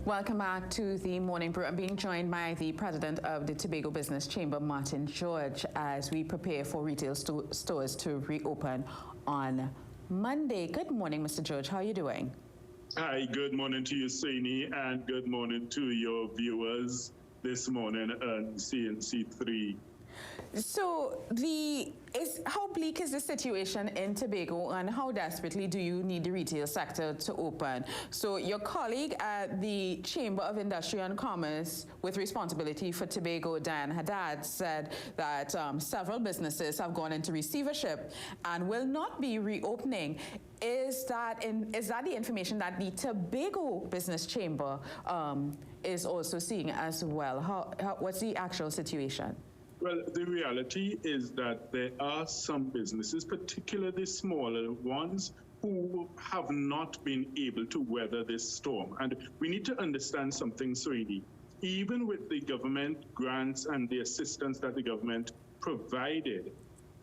Welcome back to the Morning Brew. I'm being joined by the president of the Tobago Business Chamber, Martin George, as we prepare for retail stores to reopen on Monday. Good morning, Mr. George. How are you doing? Hi, good morning to you, Saini, and good morning to your viewers this morning on CNC3. So, how bleak is the situation in Tobago, and how desperately do you need the retail sector to open? So, your colleague at the Chamber of Industry and Commerce with responsibility for Tobago, Dan Haddad, said that several businesses have gone into receivership and will not be reopening. Is that the information that the Tobago Business Chamber is also seeing as well? What's the actual situation? Well, the reality is that there are some businesses, particularly smaller ones, who have not been able to weather this storm. And we need to understand something, Soini. Even with the government grants and the assistance that the government provided,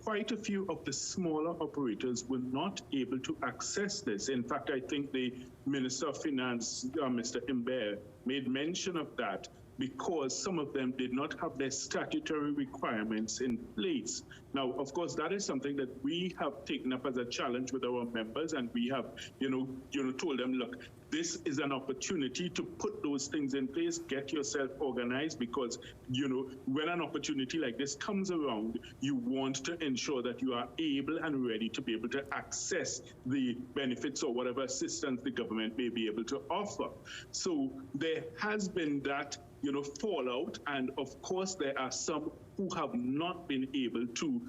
quite a few of the smaller operators were not able to access this. In fact, I think the Minister of Finance, Mr. Imber, made mention of that, because some of them did not have their statutory requirements in place. Now, of course, that is something that we have taken up as a challenge with our members, and we have, told them, look, this is an opportunity to put those things in place, get yourself organized, because, when an opportunity like this comes around, you want to ensure that you are able and ready to be able to access the benefits or whatever assistance the government may be able to offer. So there has been that fallout, and of course there are some who have not been able to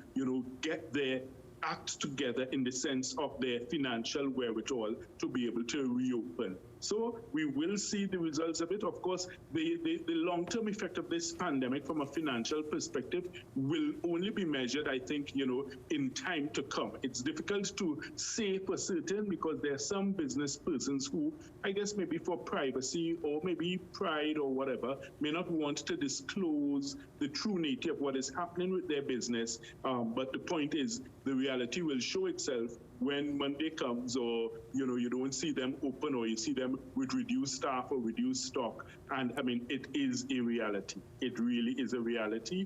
get their act together in the sense of their financial wherewithal to be able to reopen. So we will see the results of it. Of course, the long-term effect of this pandemic from a financial perspective will only be measured, I think, in time to come. It's difficult to say for certain because there are some business persons who, I guess maybe for privacy or maybe pride or whatever, may not want to disclose the true nature of what is happening with their business. But the point is, the reality will show itself when Monday comes, or you don't see them open, or you see them with reduced staff or reduced stock. And I mean, it is a reality. It really is a reality.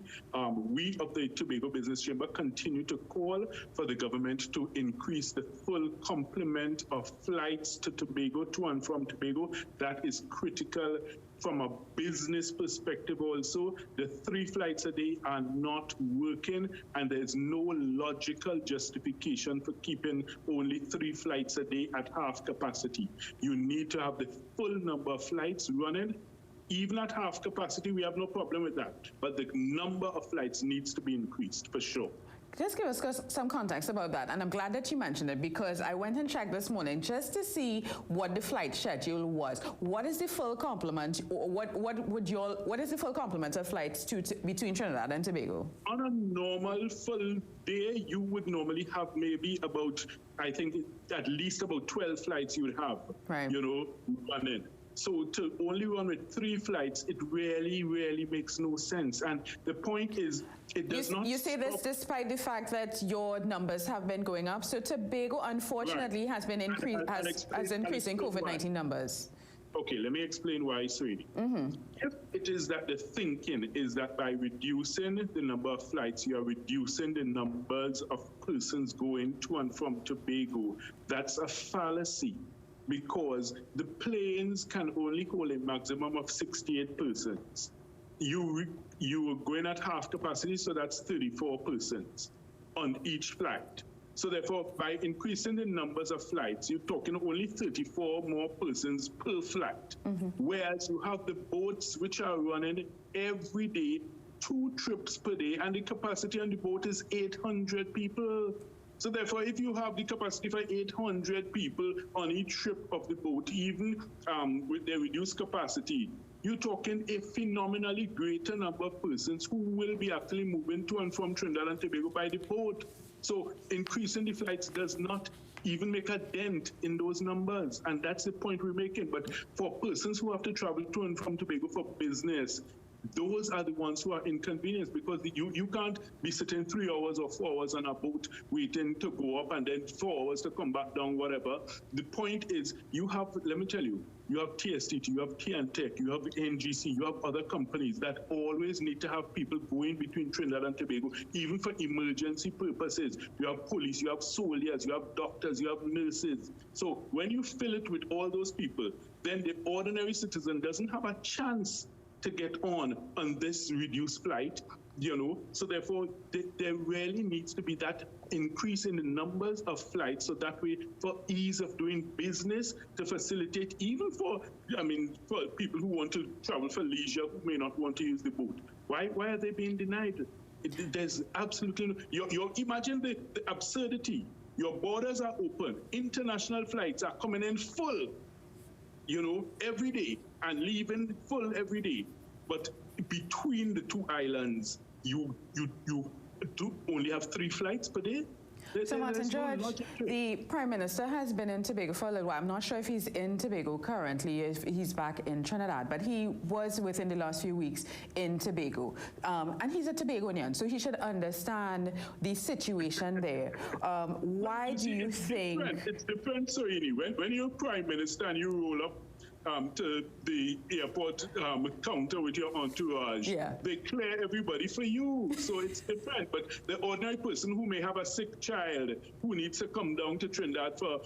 We of the Tobago Business Chamber continue to call for the government to increase the full complement of flights to Tobago, to and from Tobago. That is critical from a business perspective also. The 3 flights a day are not working, and there's no logical justification for keeping only 3 flights a day at half capacity. You need to have the full number of flights running. Even at half capacity, we have no problem with that. But the number of flights needs to be increased, for sure. Just give us some context about that, and I'm glad that you mentioned it, because I went and checked this morning just to see what the flight schedule was. What is the full complement, or what is the full complement of flights between Trinidad and Tobago? On a normal full day, you would normally have maybe about, I think, at least about 12 flights you would have, right, running. So to only run with 3 flights, it really makes no sense. And the point is, it does not. You say this despite the fact that your numbers have been going up. So Tobago, unfortunately, right, has been increasing COVID-19 numbers. Okay, let me explain why, sweetie. If it is that the thinking is that by reducing the number of flights, you are reducing the numbers of persons going to and from Tobago, that's a fallacy. Because the planes can only hold a maximum of 68 persons. You are going at half capacity, so that's 34 persons on each flight. So therefore, by increasing the numbers of flights, you're talking only 34 more persons per flight. Whereas you have the boats which are running every day, 2 trips per day, and the capacity on the boat is 800 people. So therefore, if you have the capacity for 800 people on each trip of the boat, even with their reduced capacity, you're talking a phenomenally greater number of persons who will be actually moving to and from Trinidad and Tobago by the boat. So increasing the flights does not even make a dent in those numbers. And that's the point we're making. But for persons who have to travel to and from Tobago for business, those are the ones who are inconvenienced, because you can't be sitting 3 hours or 4 hours on a boat waiting to go up and then 4 hours to come back down, whatever. The point is, you have, let me tell you, you have TSTT, you have KNTech, you have NGC, you have other companies that always need to have people going between Trinidad and Tobago, even for emergency purposes. You have police, you have soldiers, you have doctors, you have nurses. So when you fill it with all those people, then the ordinary citizen doesn't have a chance to get on this reduced flight, so therefore there really needs to be that increase in the numbers of flights, so that way, for ease of doing business, to facilitate even for people who want to travel for leisure, who may not want to use the boat. Why are they being denied? There's absolutely no, imagine the absurdity. Your borders are open, international flights are coming in full, every day, and leaving full every day. But between the two islands, you do only have 3 flights per day. So Martin George, the Prime Minister has been in Tobago for a little while. I'm not sure if he's in Tobago currently, if he's back in Trinidad, but he was within the last few weeks in Tobago. And he's a Tobagonian, so he should understand the situation there. Why do you think... It's different, Soini. When you're Prime Minister and you roll up to the airport counter with your entourage, they clear everybody for you. So it's different. But the ordinary person who may have a sick child who needs to come down to Trinidad for,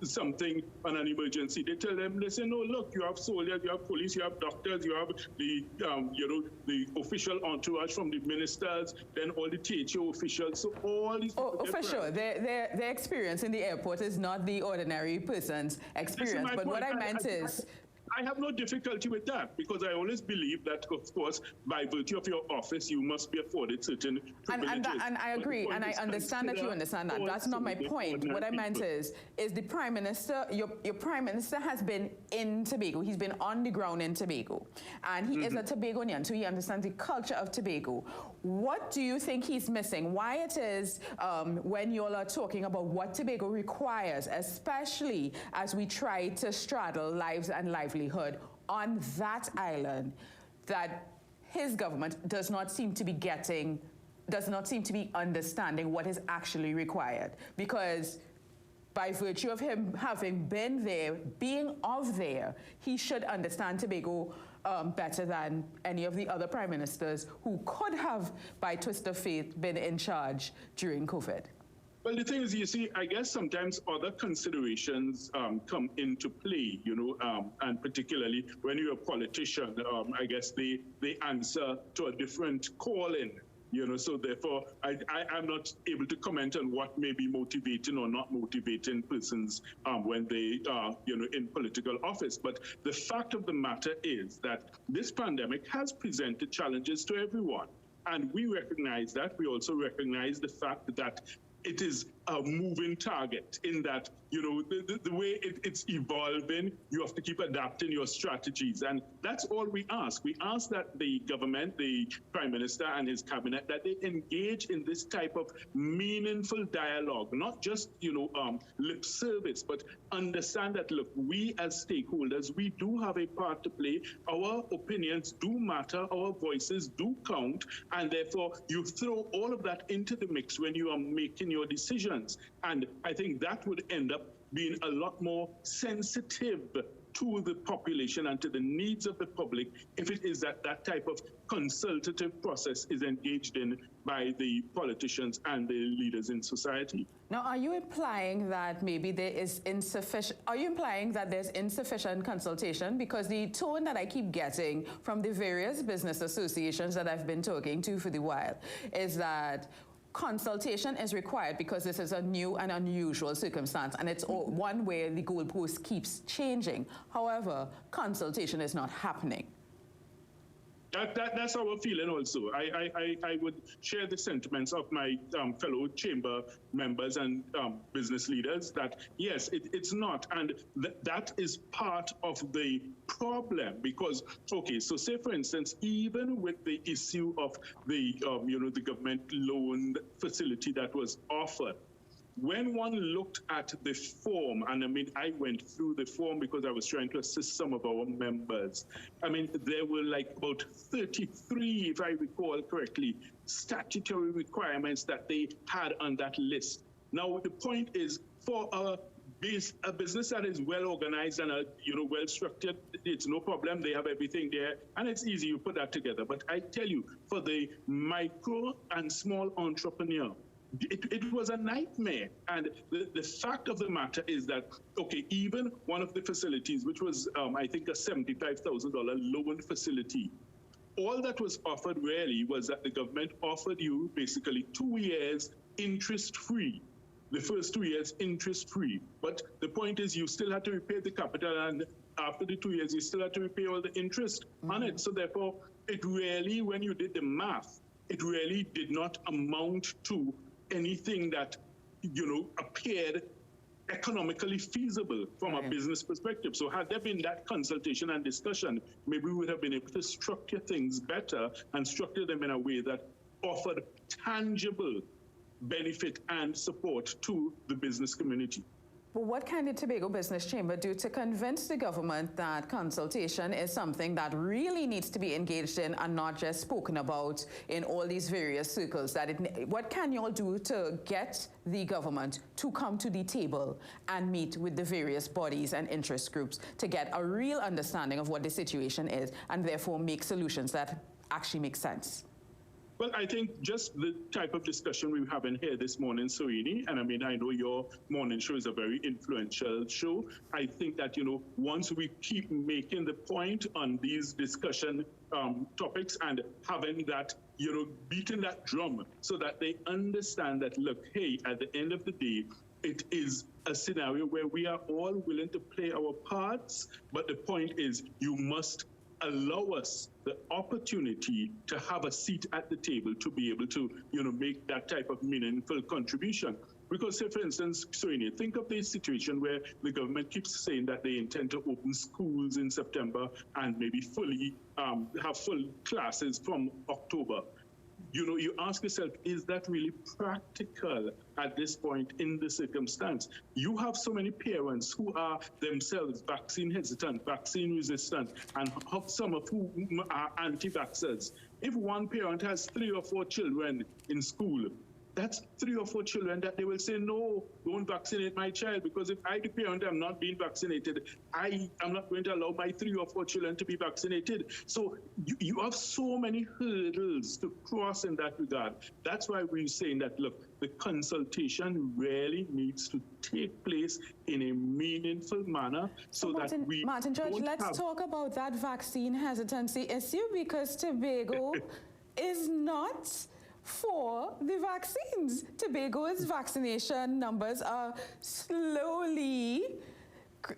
something on an emergency, they tell them, they say, no, look, you have soldiers, you have police, you have doctors, you have the, the official entourage from the ministers, then all the THO officials. So all these people. Oh, for sure. Their experience in the airport is not the ordinary person's experience. But what I meant is, I have no difficulty with that, because I always believe that, of course, by virtue of your office, you must be afforded certain privileges. And I agree, and I understand that you understand that. That's not my point. What I meant is the Prime Minister, your Prime Minister has been in Tobago. He's been on the ground in Tobago. And he is a Tobagonian, so he understands the culture of Tobago. What do you think he's missing? Why it is, when you all are talking about what Tobago requires, especially as we try to straddle lives and livelihood on that island, that his government does not seem to be understanding what is actually required? Because by virtue of him having been there, being of there, he should understand Tobago better than any of the other prime ministers who could have, by twist of fate, been in charge during COVID. Well, the thing is, you see, I guess sometimes other considerations come into play, and particularly when you're a politician, I guess they answer to a different calling. So therefore, I'm not able to comment on what may be motivating or not motivating persons when they are, in political office. But the fact of the matter is that this pandemic has presented challenges to everyone. And we recognize that. We also recognize the fact that it is a moving target, in that, the way it's evolving, you have to keep adapting your strategies. And that's all we ask. We ask that the government, the Prime Minister and his cabinet, that they engage in this type of meaningful dialogue, not just, lip service, but understand that, look, we as stakeholders, we do have a part to play. Our opinions do matter. Our voices do count. And therefore, you throw all of that into the mix when you are making your decisions. And I think that would end up being a lot more sensitive to the population and to the needs of the public if it is that that type of consultative process is engaged in by the politicians and the leaders in society. Now, are you implying that maybe there is insufficient, are you implying that there's insufficient consultation? Because the tone that I keep getting from the various business associations that I've been talking to for the while is that consultation is required because this is a new and unusual circumstance, and it's one where the goalpost keeps changing. However, consultation is not happening. That's our feeling also. I would share the sentiments of my fellow chamber members and business leaders that, yes, it's not. And that is part of the problem because, okay, so say, for instance, even with the issue of the, the government loan facility that was offered, when one looked at the form, and I mean, I went through the form because I was trying to assist some of our members. I mean, there were like about 33, if I recall correctly, statutory requirements that they had on that list. Now, the point is, for a business that is well organized and well structured, it's no problem. They have everything there, and it's easy. You put that together. But I tell you, for the micro and small entrepreneur, it was a nightmare. And the fact of the matter is that, okay, even one of the facilities, which was I think a $75,000 loan facility, all that was offered really was that the government offered you basically 2 years interest-free. The first 2 years interest-free. But the point is you still had to repay the capital, and after the 2 years, you still had to repay all the interest on it. So therefore, it really, when you did the math, it really did not amount to anything that, appeared economically feasible from a business perspective. So had there been that consultation and discussion, maybe we would have been able to structure things better and structure them in a way that offered tangible benefit and support to the business community. But what can the Tobago Business Chamber do to convince the government that consultation is something that really needs to be engaged in and not just spoken about in all these various circles? What can you all do to get the government to come to the table and meet with the various bodies and interest groups to get a real understanding of what the situation is and therefore make solutions that actually make sense? Well, I think just the type of discussion we're having here this morning, Soini, and I mean, I know your morning show is a very influential show. I think that, once we keep making the point on these discussion topics and having that, beating that drum so that they understand that, look, hey, at the end of the day, it is a scenario where we are all willing to play our parts, but the point is you must allow us the opportunity to have a seat at the table to be able to, make that type of meaningful contribution. Because, say, for instance, Soini, think of the situation where the government keeps saying that they intend to open schools in September and maybe fully have full classes from October. You ask yourself, is that really practical at this point in the circumstance? You have so many parents who are themselves vaccine hesitant, vaccine resistant, and some of whom are anti-vaxxers. If one parent has 3 or 4 children in school, that's 3 or 4 children that they will say, no, don't vaccinate my child, because if I, the parent, am not being vaccinated, I am not going to allow my 3 or 4 children to be vaccinated. So you have so many hurdles to cross in that regard. That's why we're saying that, look, the consultation really needs to take place in a meaningful manner so Martin, that we Martin George, let's talk about that vaccine hesitancy issue, because Tobago is not for the vaccines. Tobago's vaccination numbers are slowly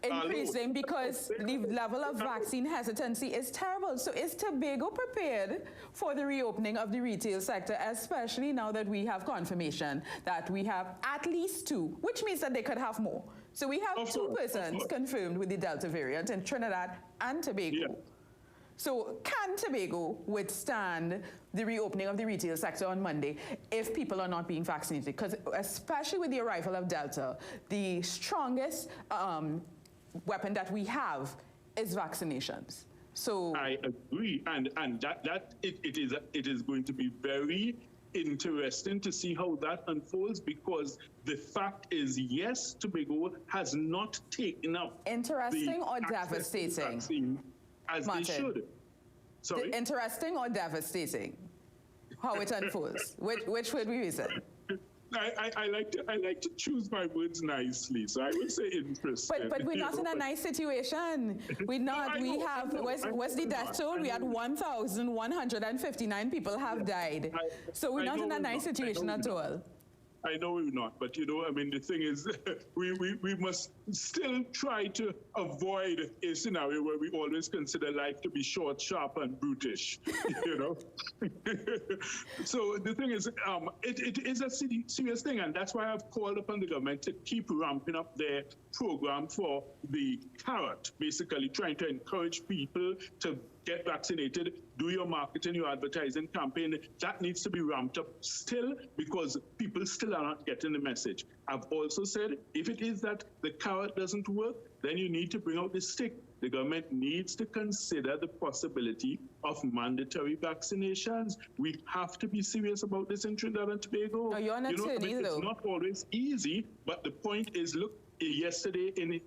increasing because the level of vaccine hesitancy is terrible. So is Tobago prepared for the reopening of the retail sector, especially now that we have confirmation that we have at least 2, which means that they could have more. So we have 2 persons confirmed with the Delta variant in Trinidad and Tobago. Yeah. So can Tobago withstand the reopening of the retail sector on Monday if people are not being vaccinated? Because especially with the arrival of Delta, the strongest weapon that we have is vaccinations. So I agree, and that it is going to be very interesting to see how that unfolds, because the fact is, yes, Tobago has not taken up interesting or devastating. As Martin, they should. Sorry? Interesting or devastating? How it unfolds? Which would we use it? I like to choose my words nicely, so I would say interesting. But we're not in a nice situation. We're not. What's the death toll? We had 1,159 people have died. So we're not in a nice situation at all. I know we're not, but I mean, the thing is, we must still try to avoid a scenario where we always consider life to be short, sharp, and brutish, So the thing is, it is a serious thing, and that's why I've called upon the government to keep ramping up their program for the carrot, basically trying to encourage people to get vaccinated, do your marketing, your advertising campaign. That needs to be ramped up still because people still are not getting the message. I've also said, if it is that the carrot doesn't work, then you need to bring out the stick. The government needs to consider the possibility of mandatory vaccinations. We have to be serious about this in Trinidad and Tobago. No, you're not it's not always easy, but the point is, look, yesterday in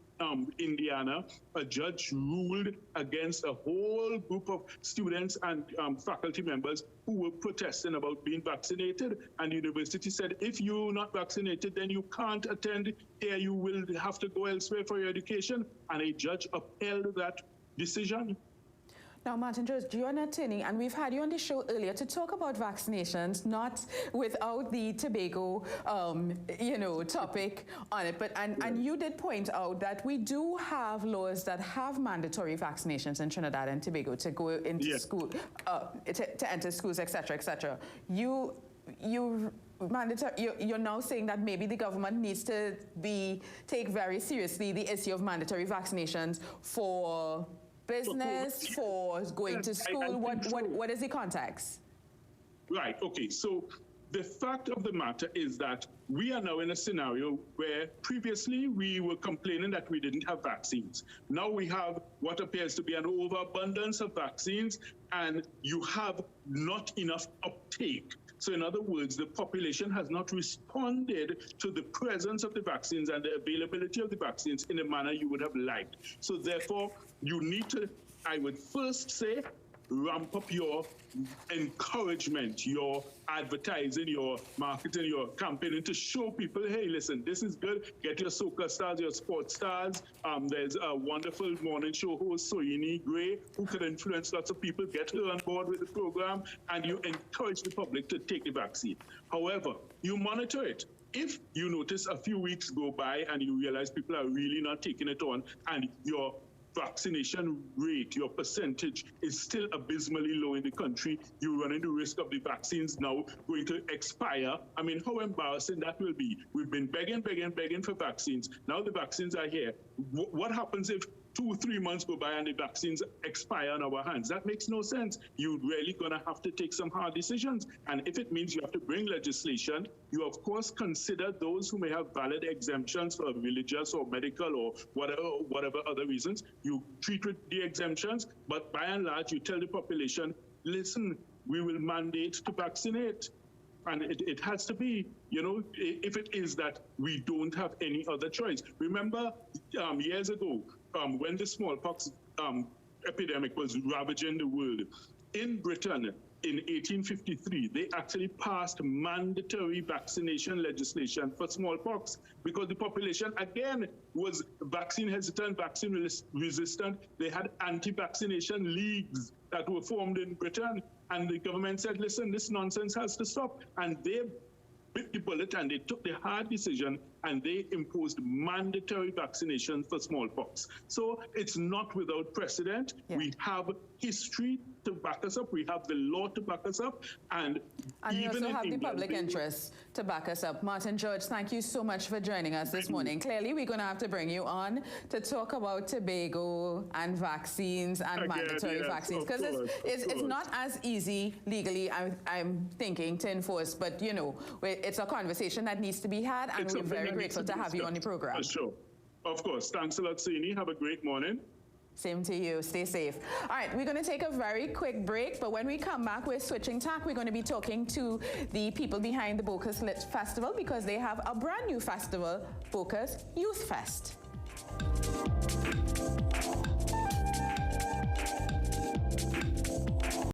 Indiana, a judge ruled against a whole group of students and faculty members who were protesting about being vaccinated. And the university said, if you're not vaccinated, then you can't attend here. You will have to go elsewhere for your education. And a judge upheld that decision. Now, Martin George, you're an attorney, and we've had you on the show earlier to talk about vaccinations, not without the Tobago, topic on it. But and you did point out that we do have laws that have mandatory vaccinations in Trinidad and Tobago to go into school, to enter schools, etc., etc. You're now saying that maybe the government needs to take very seriously the issue of mandatory vaccinations for business, for going to school. What is the context? Right, okay, so the fact of the matter is that we are now in a scenario where previously we were complaining that we didn't have vaccines. Now we have what appears to be an overabundance of vaccines, and you have not enough uptake. So in other words, the population has not responded to the presence of the vaccines and the availability of the vaccines in a manner you would have liked. So therefore, you need to, I would first say, ramp up your encouragement, your advertising, your marketing, your campaigning to show people, hey, listen, this is good. Get your soccer stars, your sports stars. There's a wonderful morning show host, Soyini Gray, who could influence lots of people. Get her on board with the program, and you encourage the public to take the vaccine. However, you monitor it. If you notice a few weeks go by and you realize people are really not taking it on, and your vaccination rate, your percentage is still abysmally low in the country, you're running the risk of the vaccines now going to expire. I mean, how embarrassing that will be. We've been begging for vaccines. Now the vaccines are here. What happens if 2 or 3 months go by and the vaccines expire on our hands? That makes no sense. You're really going to have to take some hard decisions. And if it means you have to bring legislation, you of course consider those who may have valid exemptions for religious or medical or whatever other reasons. You treat with the exemptions, but by and large, you tell the population, listen, we will mandate to vaccinate. And it has to be, if it is that we don't have any other choice. Remember years ago, when the smallpox epidemic was ravaging the world, in Britain, in 1853, they actually passed mandatory vaccination legislation for smallpox because the population, again, was vaccine hesitant, vaccine resistant. They had anti-vaccination leagues that were formed in Britain. And the government said, listen, this nonsense has to stop. And they bit the bullet and they took the hard decision and they imposed mandatory vaccination for smallpox. So it's not without precedent. Yeah. We have history to back us up. We have the law to back us up. And we even also have the public interest to back us up. Martin George, thank you so much for joining us this morning. Clearly, we're going to have to bring you on to talk about Tobago and vaccines and mandatory vaccines. Because it's not as easy legally, I'm thinking, to enforce. But, it's a conversation that needs to be had. And we're very grateful to have you on the program. For sure. Of course. Thanks a lot, Sini. Have a great morning. Same to you. Stay safe. All right, we're going to take a very quick break, but when we come back, we're switching tack. We're going to be talking to the people behind the Bocas Lit Festival because they have a brand new festival, Bocas Youth Fest.